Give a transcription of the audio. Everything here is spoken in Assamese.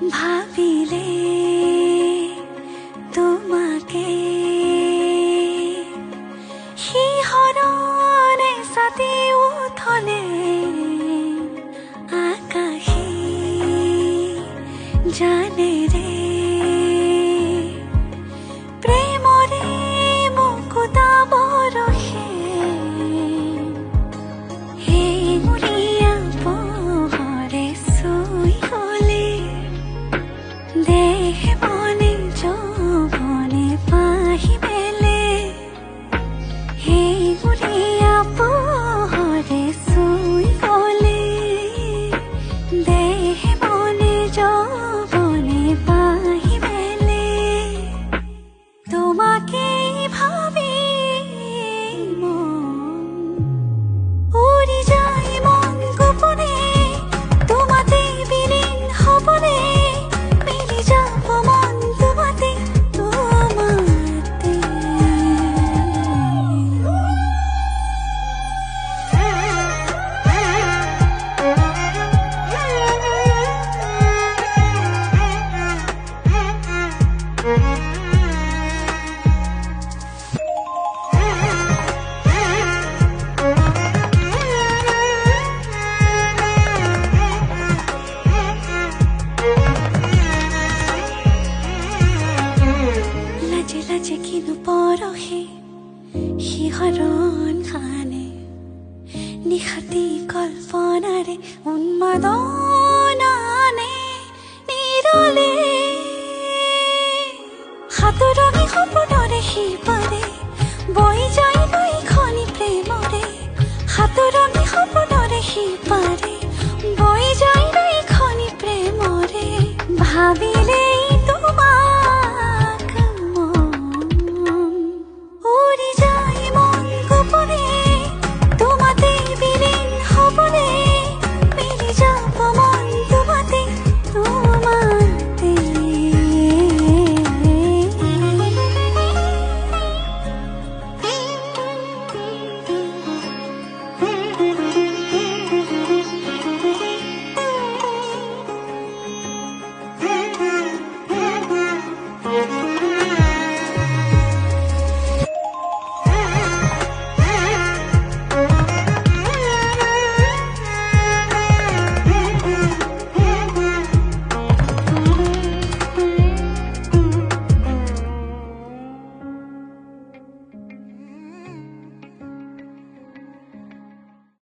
ভাবিলে তোমাকে শিহৰণে ছাতি উঠলে আকাশে জানে ৰে প্ৰেমৰে মুকুতা বৰষে সেই মুৰিয়া পোহৰে চুই গলে দেহ মনে যৌৱনে পাহি মেলে সেই মুৰিয়া পোহৰে চুই গলে দেহ মনে যৌৱনে পাহি মেলে তোমাকে ভাবি মন উৰি যায় মন গোপনে তোমাতে বিলীন হ'বনে মিলি যাব মন তোমাতে তোমাতে লাজে লাজে কিনো পৰহে শিহৰণ খানে নিশাতি কল্পনাৰে উন্মাদনানে নিৰলে সাঁতোৰমি সপোনৰে সিপাৰে